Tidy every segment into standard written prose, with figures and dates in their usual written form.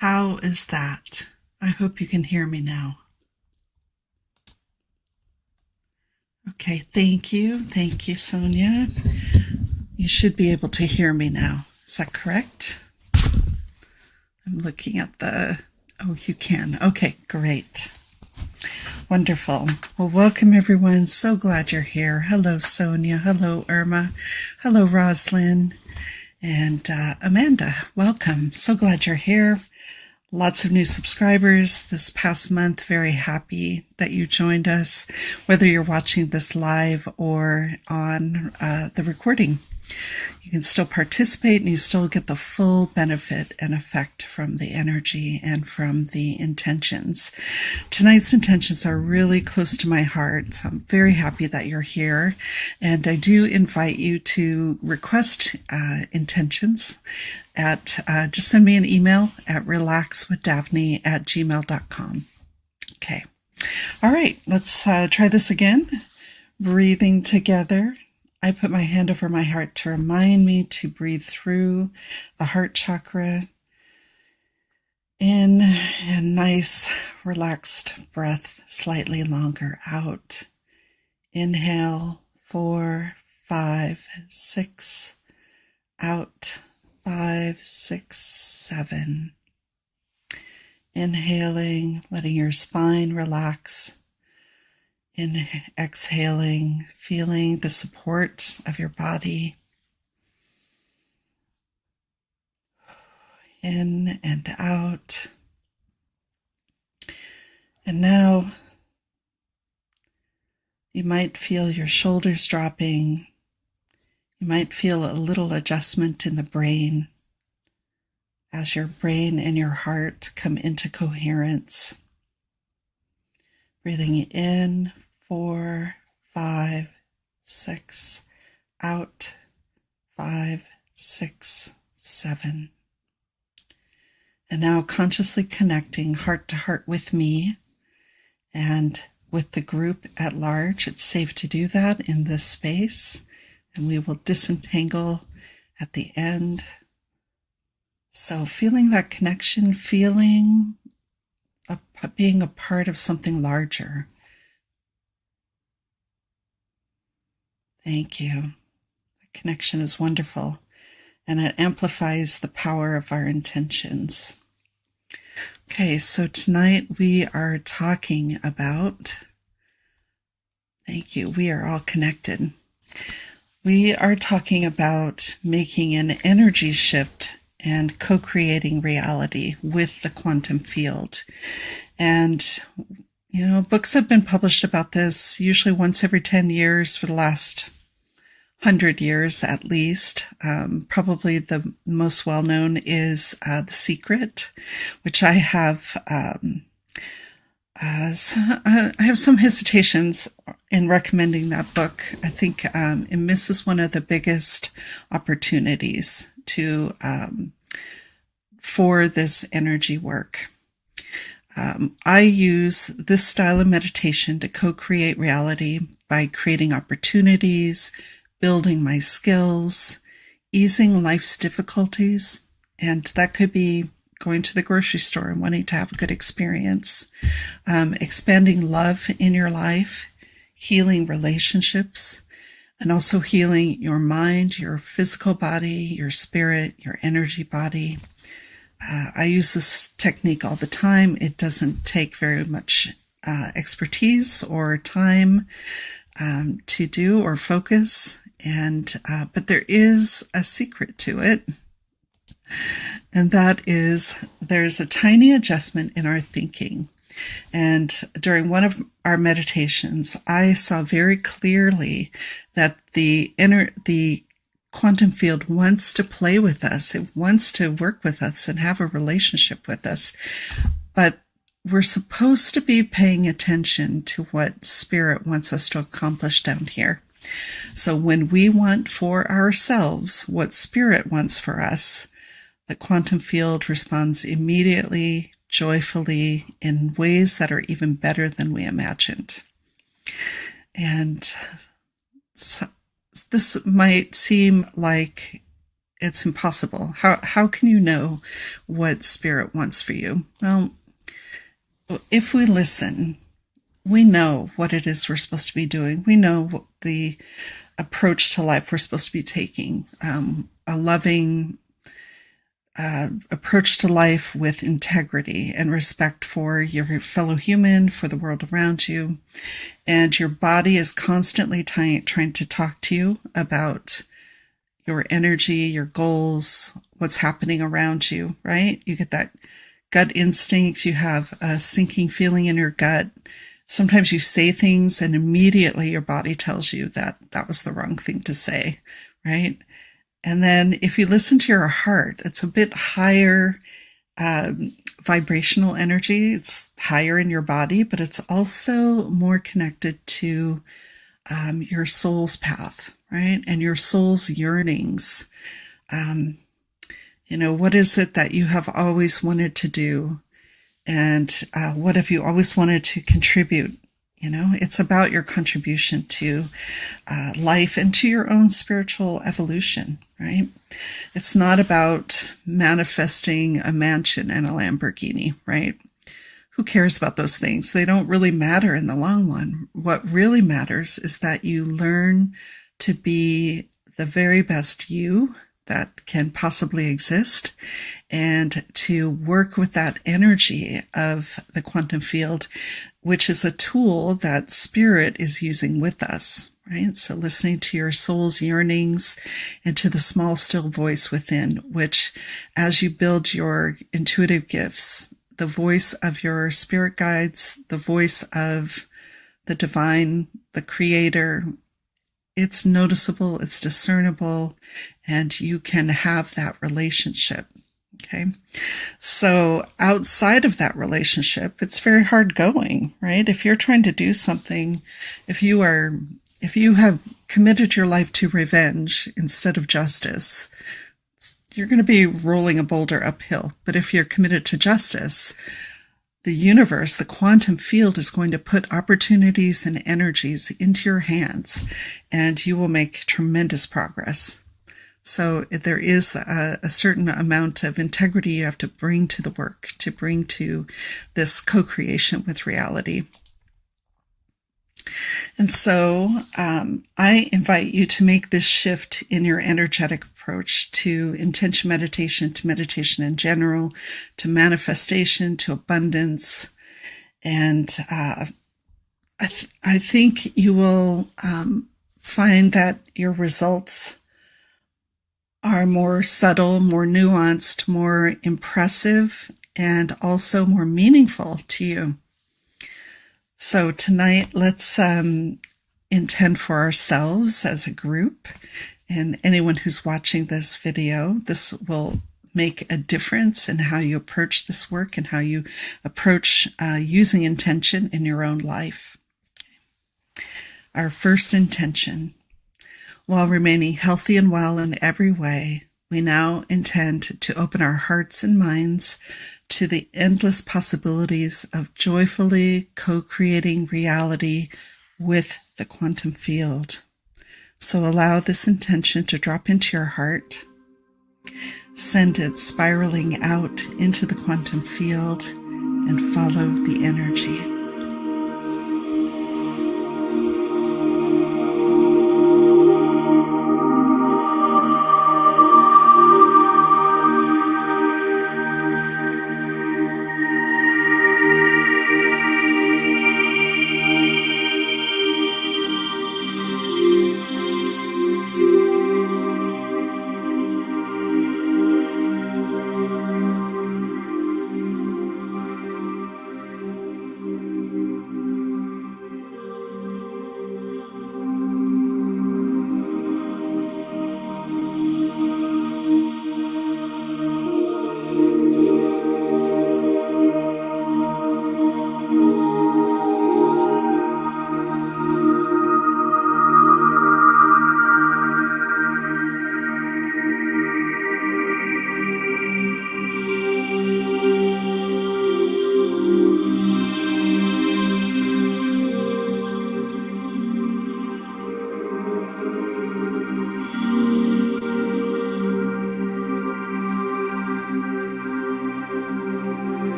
How is that? I hope you can hear me now. Okay, thank you. Thank you, Sonia. You should be able to hear me now. Is that correct? I'm looking at oh, you can. Okay, great. Wonderful. Well, welcome everyone. So glad you're here. Hello, Sonia. Hello, Irma. Hello, Roslyn. And Amanda, welcome. So glad you're here. Lots of new subscribers this past month. Very happy that you joined us, whether you're watching this live or on the recording. You can still participate and you still get the full benefit and effect from the energy and from the intentions. Tonight's intentions are really close to my heart, so I'm very happy that you're here. And I do invite you to request intentions at just send me an email at relaxwithdaphne@gmail.com. Okay. All right, let's try this again. Breathing together. I put my hand over my heart to remind me to breathe through the heart chakra. In and nice relaxed breath, slightly longer out. Inhale, 4, 5, 6. Out, 5, 6, 7. Inhaling, letting your spine relax. Exhaling, feeling the support of your body. In and out. And now you might feel your shoulders dropping. You might feel a little adjustment in the brain as your brain and your heart come into coherence. Breathing in, 4, 5, 6, out, 5, 6, 7. And now consciously connecting heart to heart with me and with the group at large. It's safe to do that in this space, and we will disentangle at the end. So feeling that connection, feeling being a part of something larger. Thank you. The connection is wonderful, and it amplifies the power of our intentions. Okay, so tonight we are talking about, thank you, we are all connected. We are talking about making an energy shift and co-creating reality with the quantum field. And, you know, books have been published about this usually once every 10 years for the last 100 years at least. Probably the most well-known is The Secret, which I have some hesitations in recommending that book. I think it misses one of the biggest opportunities for this energy work. I use this style of meditation to co-create reality by creating opportunities, building my skills, easing life's difficulties, and that could be going to the grocery store and wanting to have a good experience, expanding love in your life, healing relationships, and also healing your mind, your physical body, your spirit, your energy body. I use this technique all the time. It doesn't take very much expertise or time to do or focus, but there is a secret to it, and that is there's a tiny adjustment in our thinking. And during one of our meditations, I saw very clearly that the quantum field wants to play with us. It wants to work with us and have a relationship with us. But we're supposed to be paying attention to what Spirit wants us to accomplish down here. So when we want for ourselves what Spirit wants for us, the quantum field responds immediately, joyfully, in ways that are even better than we imagined. And so this might seem like it's impossible. How can you know what spirit wants for you? Well, if we listen, we know what it is we're supposed to be doing. We know what the approach to life we're supposed to be taking. A loving approach to life with integrity and respect for your fellow human, for the world around you. And your body is constantly trying to talk to you about your energy, your goals, what's happening around you, right? You get that gut instinct. You have a sinking feeling in your gut. Sometimes you say things and immediately your body tells you that that was the wrong thing to say, right? And then if you listen to your heart, it's a bit higher vibrational energy. It's higher in your body, but it's also more connected to your soul's path, right? And your soul's yearnings. What is it that you have always wanted to do? And what have you always wanted to contribute? It's about your contribution to life and to your own spiritual evolution, right? It's not about manifesting a mansion and a Lamborghini, right? Who cares about those things? They don't really matter in the long run. What really matters is that you learn to be the very best you that can possibly exist, and to work with that energy of the quantum field, which is a tool that spirit is using with us, right? So listening to your soul's yearnings and to the small, still voice within, which as you build your intuitive gifts, the voice of your spirit guides, the voice of the divine, the creator, it's noticeable, it's discernible, and you can have that relationship. Okay. So outside of that relationship, it's very hard going, right? If you're trying to do something, if you have committed your life to revenge instead of justice, you're going to be rolling a boulder uphill. But if you're committed to justice, the universe, the quantum field, is going to put opportunities and energies into your hands, and you will make tremendous progress. So there is a certain amount of integrity you have to bring to the work, to bring to this co-creation with reality. And so I invite you to make this shift in your energetic approach to intention meditation, to meditation in general, to manifestation, to abundance. And I think you will find that your results are more subtle, more nuanced, more impressive, and also more meaningful to you. So tonight, let's intend for ourselves as a group, and anyone who's watching this video, this will make a difference in how you approach this work and how you approach using intention in your own life. Our first intention. While remaining healthy and well in every way, we now intend to open our hearts and minds to the endless possibilities of joyfully co-creating reality with the quantum field. So allow this intention to drop into your heart. Send it spiraling out into the quantum field and follow the energy.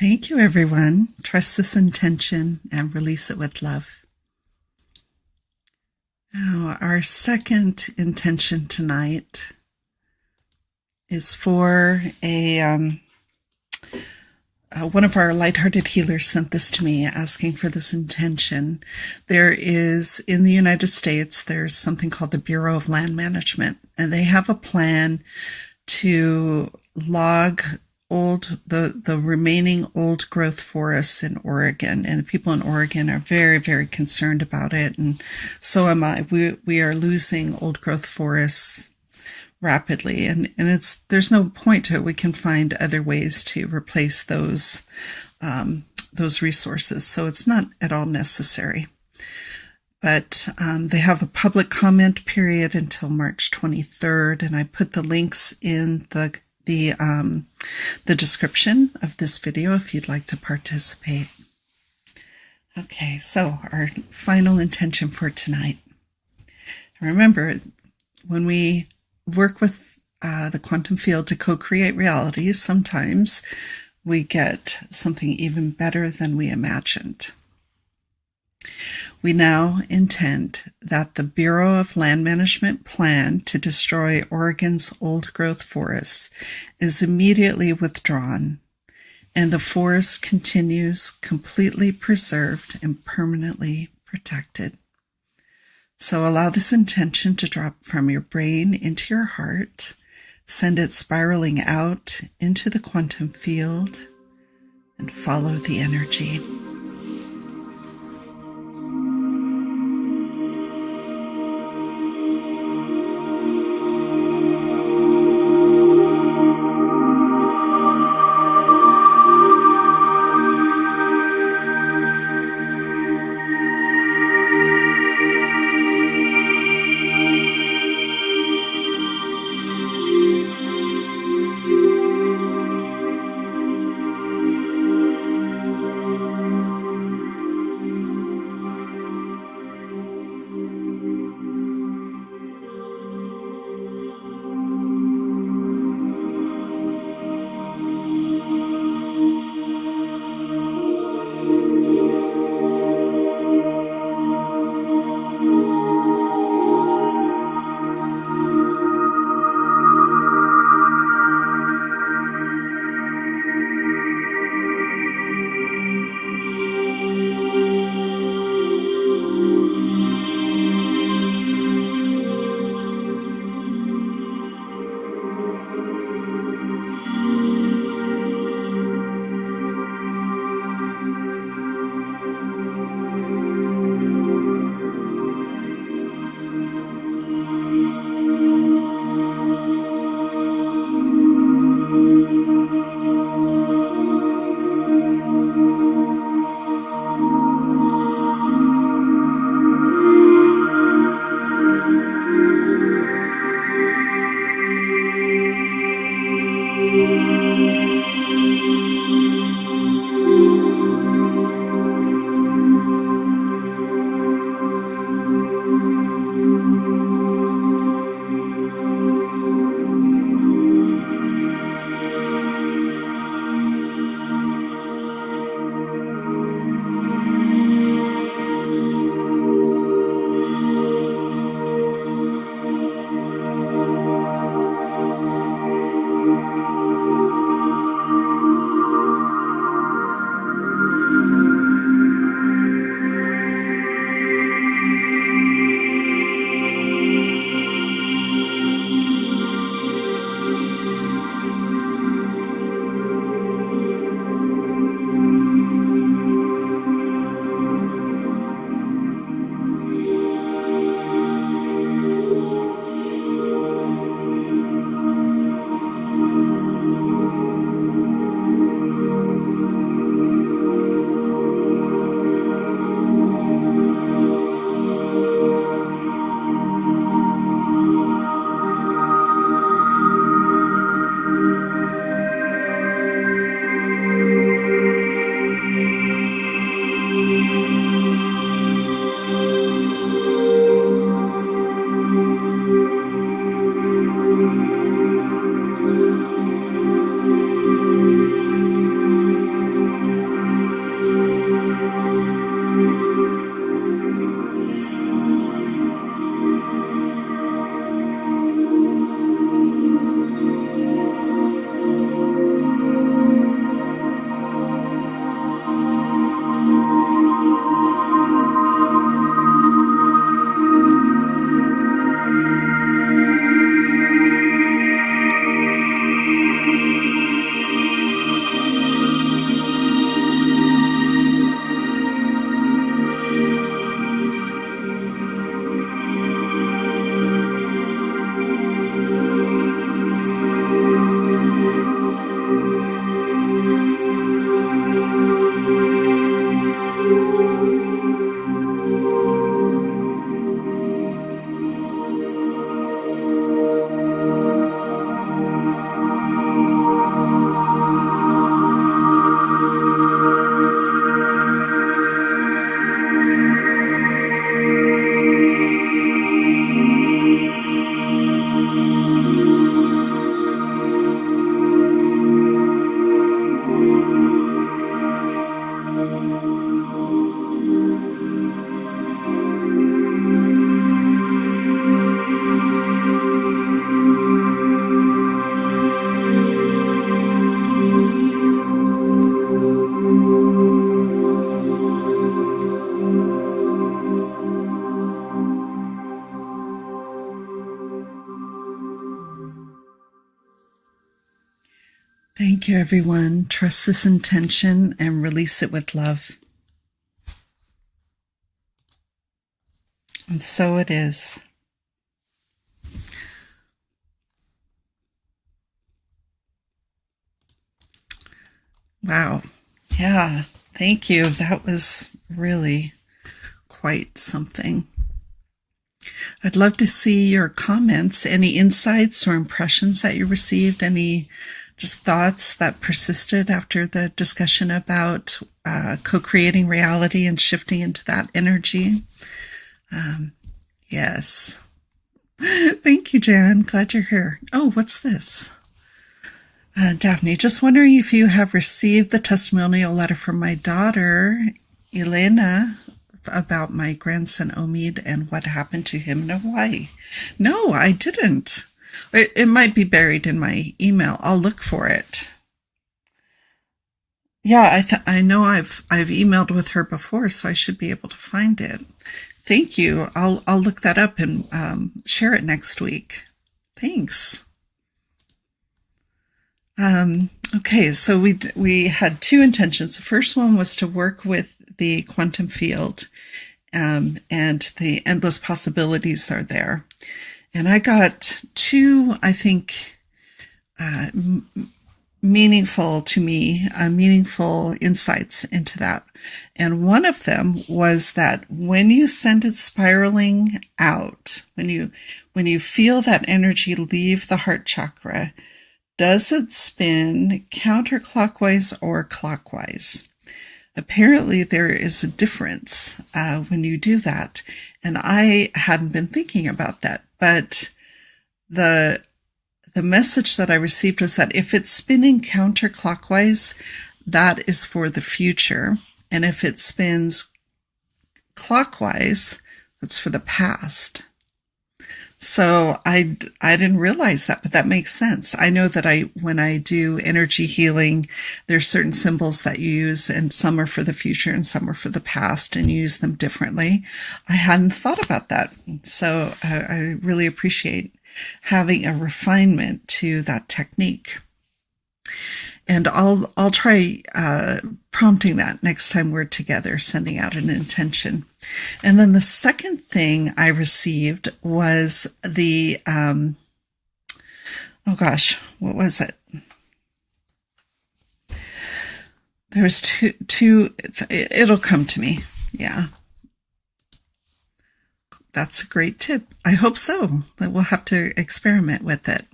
Thank you, everyone. Trust this intention and release it with love. Now, our second intention tonight is for one of our lighthearted healers sent this to me asking for this intention. There is, in the United States, there's something called the Bureau of Land Management, and they have a plan to log the remaining old growth forests in Oregon, and the people in Oregon are very, very concerned about it, and so am I. We are losing old growth forests rapidly, and there's no point to it. We can find other ways to replace those resources, so it's not at all necessary. But they have a public comment period until March 23rd, and I put the links in the description of this video if you'd like to participate. Okay, so our final intention for tonight. Remember, when we work with the quantum field to co-create realities, sometimes we get something even better than we imagined. We now intend that the Bureau of Land Management plan to destroy Oregon's old growth forests is immediately withdrawn, and the forest continues completely preserved and permanently protected. So allow this intention to drop from your brain into your heart, send it spiraling out into the quantum field, and follow the energy. Thank you, everyone. Trust this intention and release it with love. And so it is. Wow. Yeah. Thank you. That was really quite something. I'd love to see your comments, any insights or impressions that you received, any just thoughts that persisted after the discussion about co-creating reality and shifting into that energy. Yes. Thank you, Jan. Glad you're here. Oh, what's this? Daphne, just wondering if you have received the testimonial letter from my daughter, Elena, about my grandson, Omid, and what happened to him in Hawaii. No, I didn't. It might be buried in my email. I'll look for it. Yeah, I know I've emailed with her before, so I should be able to find it. Thank you. I'll look that up and share it next week. Thanks. Okay, so we had two intentions. The first one was to work with the quantum field, and the endless possibilities are there. And I got two, I think, meaningful insights into that. And one of them was that when you send it spiraling out, when you feel that energy leave the heart chakra, does it spin counterclockwise or clockwise? Apparently there is a difference when you do that. And I hadn't been thinking about that. But the message that I received was that if it's spinning counterclockwise, that is for the future. And if it spins clockwise, that's for the past. So I didn't realize that, but that makes sense. I know that when I do energy healing, there's certain symbols that you use, and some are for the future and some are for the past, and you use them differently. I hadn't thought about that. So I really appreciate having a refinement to that technique. And I'll try prompting that next time we're together, sending out an intention. And then the second thing I received was the what was it? There was two. It'll come to me. Yeah. That's a great tip. I hope so. We'll have to experiment with it.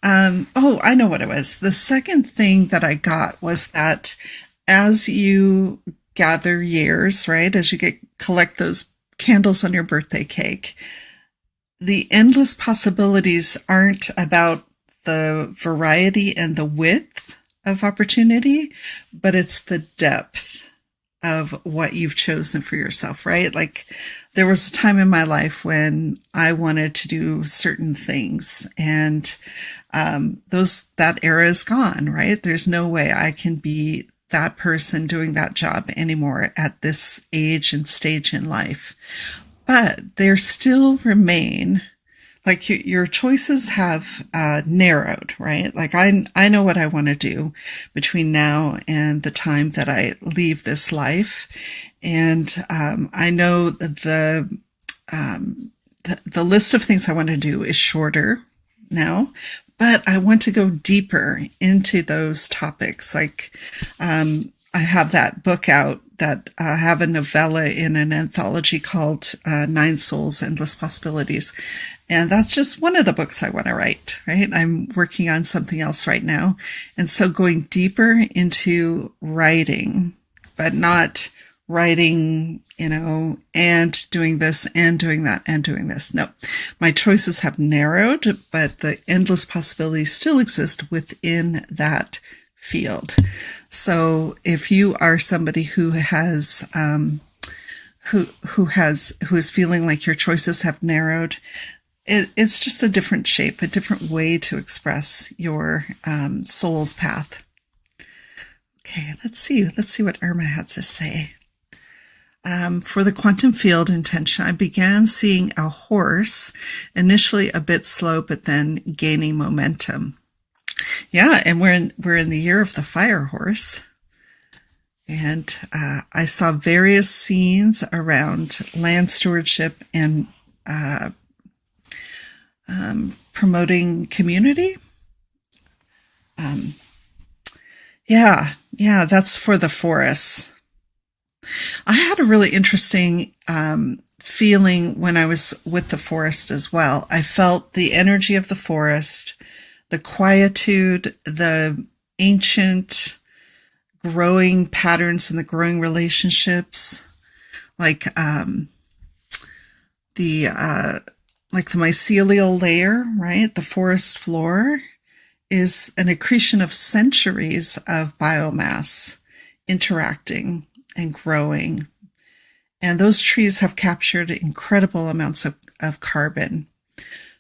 I know what it was. The second thing that I got was that as you gather years, right, as you collect those candles on your birthday cake, the endless possibilities aren't about the variety and the width of opportunity, but it's the depth of what you've chosen for yourself, right? Like there was a time in my life when I wanted to do certain things, and that era is gone, right? There's no way I can be that person doing that job anymore at this age and stage in life. But there still remain, like your choices have narrowed, right? Like I know what I want to do between now and the time that I leave this life. And I know that the list of things I want to do is shorter now, but I want to go deeper into those topics. Like I have that book out that I have a novella in an anthology called Nine Souls, Endless Possibilities. And that's just one of the books I want to write, right? I'm working on something else right now. And so going deeper into writing, but not writing, and doing this and doing that and doing this. No, my choices have narrowed, but the endless possibilities still exist within that field. So if you are somebody who has, who is feeling like your choices have narrowed, it's just a different shape, a different way to express your soul's path. Okay, let's see what Irma has to say. For the quantum field intention, I began seeing a horse, initially a bit slow, but then gaining momentum. Yeah, and we're in the year of the fire horse. And I saw various scenes around land stewardship and promoting community. Yeah, that's for the forests. I had a really interesting feeling when I was with the forest as well. I felt the energy of the forest, the quietude, the ancient growing patterns and the growing relationships, like the mycelial layer, right? The forest floor is an accretion of centuries of biomass interacting and growing. And those trees have captured incredible amounts of carbon.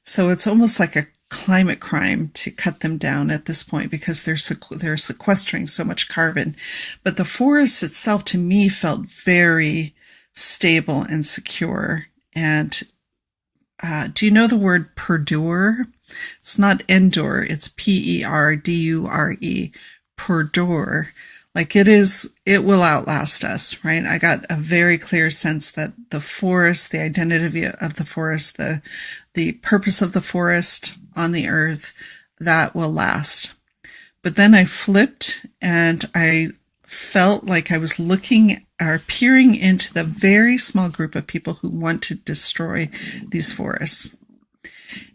So it's almost like a climate crime to cut them down at this point because they're sequestering so much carbon. But the forest itself, to me, felt very stable and secure. And do you know the word perdure? It's not endure, it's Perdure. Perdure. Like it will outlast us, right? I got a very clear sense that the forest, the identity of the forest, the purpose of the forest on the earth, that will last. But then I flipped and I felt like I was looking or peering into the very small group of people who want to destroy these forests.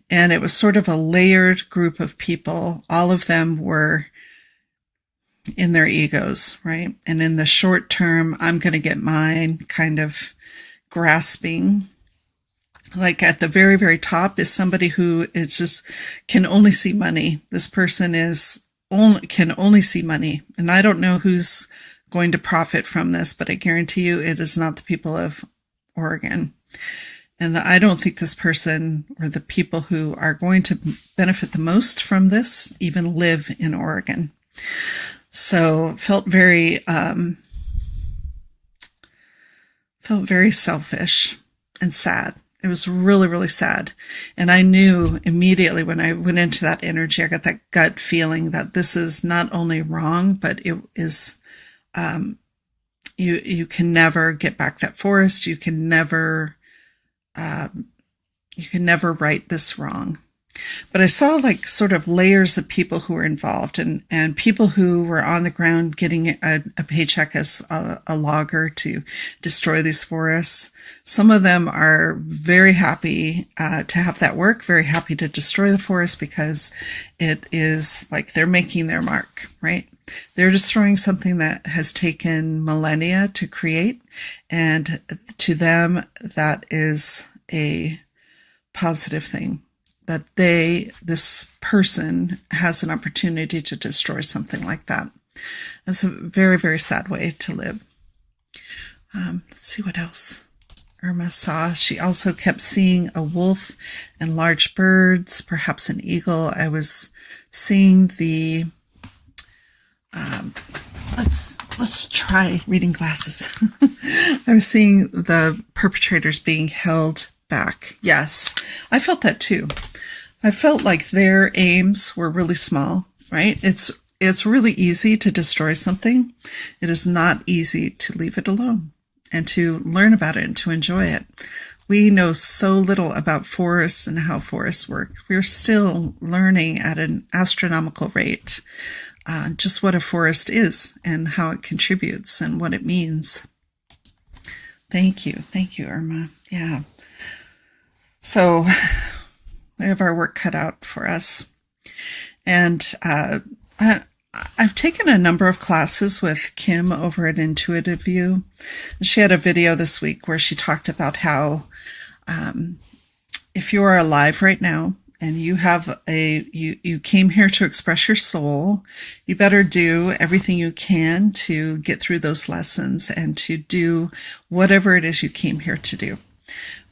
And it was sort of a layered group of people. All of them were in their egos, right? And in the short term, I'm going to get mine, kind of grasping. Like at the very, very top is somebody who is just can only see money. This person can only see money. And I don't know who's going to profit from this, but I guarantee you it is not the people of Oregon. And I don't think this person or the people who are going to benefit the most from this even live in Oregon. So it felt very selfish and sad. It was really, really sad. And I knew immediately when I went into that energy, I got that gut feeling that this is not only wrong, but it is, you can never get back that forest. You can never right this wrong. But I saw like sort of layers of people who were involved and people who were on the ground getting a paycheck as a logger to destroy these forests. Some of them are very happy to have that work, very happy to destroy the forest because it is like they're making their mark, right? They're destroying something that has taken millennia to create. And to them, that is a positive thing. That this person has an opportunity to destroy something like that. That's a very, very sad way to live. Let's see what else Irma saw. She also kept seeing a wolf and large birds, perhaps an eagle. I was seeing the, let's try reading glasses. I was seeing the perpetrators being held back. Yes, I felt that too. I felt like their aims were really small, right? It's really easy to destroy something. It is not easy to leave it alone and to learn about it and to enjoy it. We know so little about forests and how forests work. We're still learning at an astronomical rate just what a forest is and how it contributes and what it means. Thank you, Irma. Yeah. So we have our work cut out for us. And I've taken a number of classes with Kim over at Intuitive View. She had a video this week where she talked about how if you are alive right now and you have you came here to express your soul, you better do everything you can to get through those lessons and to do whatever it is you came here to do.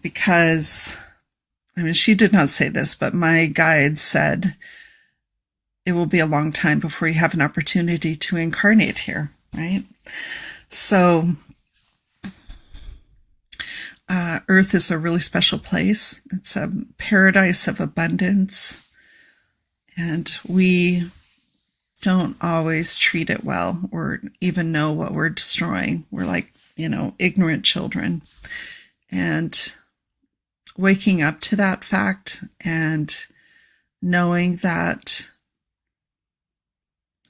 Because I mean, she did not say this, but my guide said it will be a long time before you have an opportunity to incarnate here, right? So Earth is a really special place. It's a paradise of abundance. And we don't always treat it well or even know what we're destroying. We're like, ignorant children. And waking up to that fact and knowing that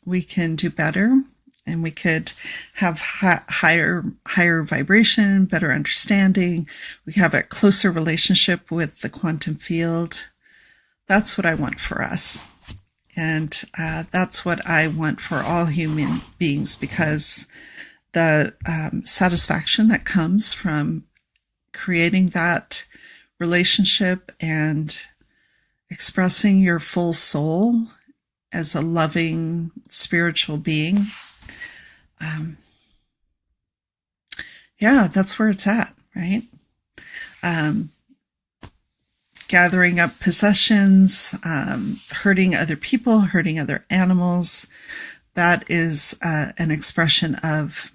we can do better and we could have higher vibration, better understanding. We have a closer relationship with the quantum field. That's what I want for us. And that's what I want for all human beings, because the satisfaction that comes from creating that relationship and expressing your full soul as a loving spiritual being, that's where it's at, right? Gathering up possessions, hurting other people, hurting other animals, that is an expression of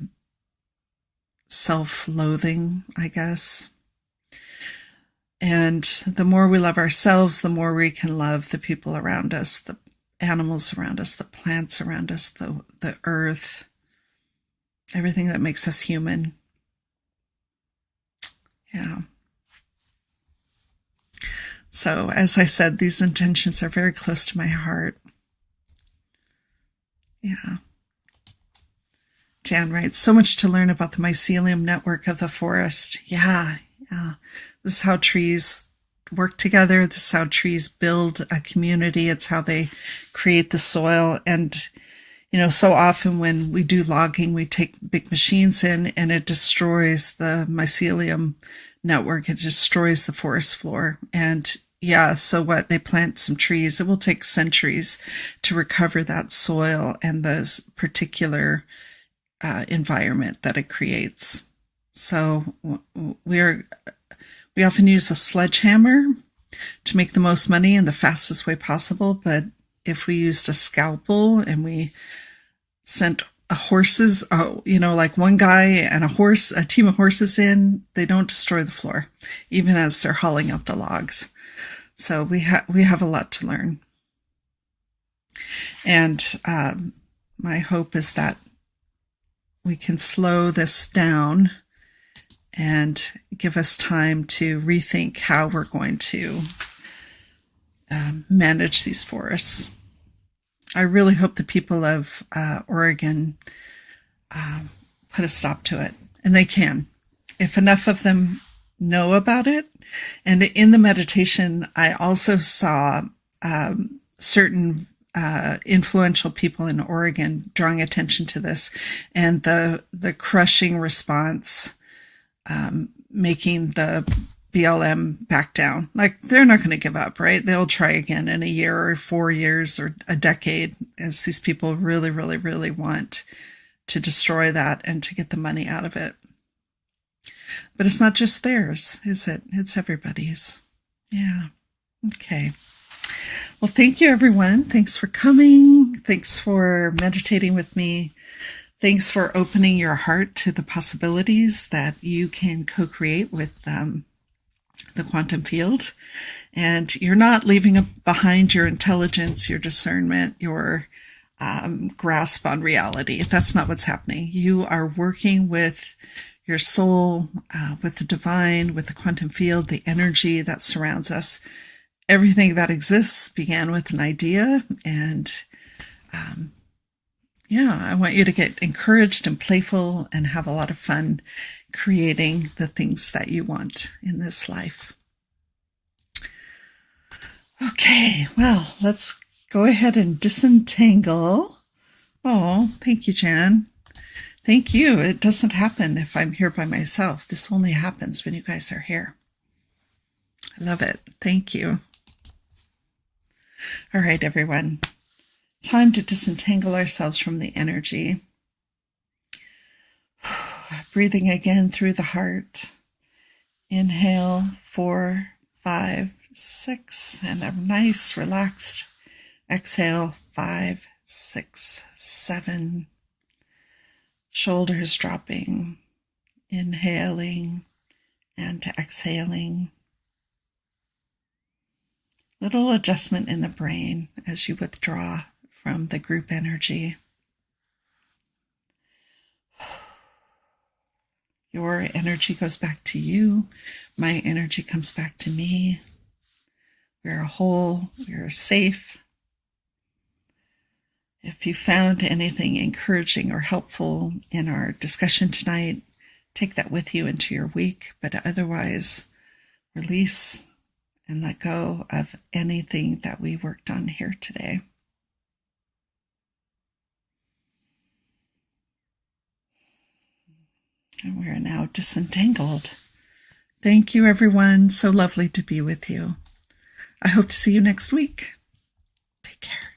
self-loathing, I guess. And the more we love ourselves, the more we can love the people around us, the animals around us, the plants around us, the earth, everything that makes us human. Yeah. So, as I said, these intentions are very close to my heart. Yeah. Jan writes, so much to learn about the mycelium network of the forest. Yeah. This is how trees work together. This is how trees build a community. It's how they create the soil. And, so often when we do logging, we take big machines in and it destroys the mycelium network. It destroys the forest floor. And so what? They plant some trees. It will take centuries to recover that soil and the particular environment that it creates. So we often use a sledgehammer to make the most money in the fastest way possible. But if we used a scalpel and we sent horses, like one guy and a team of horses in, they don't destroy the floor, even as they're hauling out the logs. So we have a lot to learn. And my hope is that we can slow this down and give us time to rethink how we're going to manage these forests. I really hope the people of Oregon put a stop to it, and they can. If enough of them know about it. And in the meditation, I also saw certain influential people in Oregon drawing attention to this, and the crushing response, making the BLM back down. Like, they're not going to give up, right? They'll try again in a year or 4 years or a decade, as these people really, really, really want to destroy that and to get the money out of it. But it's not just theirs, is it? It's everybody's. Yeah. Okay. Well, thank you, everyone. Thanks for coming. Thanks for meditating with me. Thanks for opening your heart to the possibilities that you can co-create with the quantum field. And you're not leaving behind your intelligence, your discernment, your grasp on reality. That's not what's happening. You are working with your soul, with the divine, with the quantum field, the energy that surrounds us. Everything that exists began with an idea. And I want you to get encouraged and playful and have a lot of fun creating the things that you want in this life. Okay, well, let's go ahead and disentangle. Oh, thank you, Jan. Thank you. It doesn't happen if I'm here by myself. This only happens when you guys are here. I love it. Thank you. All right, everyone. Time to disentangle ourselves from the energy. Breathing again through the heart. Inhale, 4, 5, 6, and a nice relaxed exhale, 5, 6, 7. Shoulders dropping, inhaling and exhaling. Little adjustment in the brain as you withdraw from the group energy. Your energy goes back to you. My energy comes back to me. We're whole. We're safe. If you found anything encouraging or helpful in our discussion tonight, take that with you into your week. But otherwise, release and let go of anything that we worked on here today. And we're now disentangled. Thank you, everyone. So lovely to be with you. I hope to see you next week. Take care.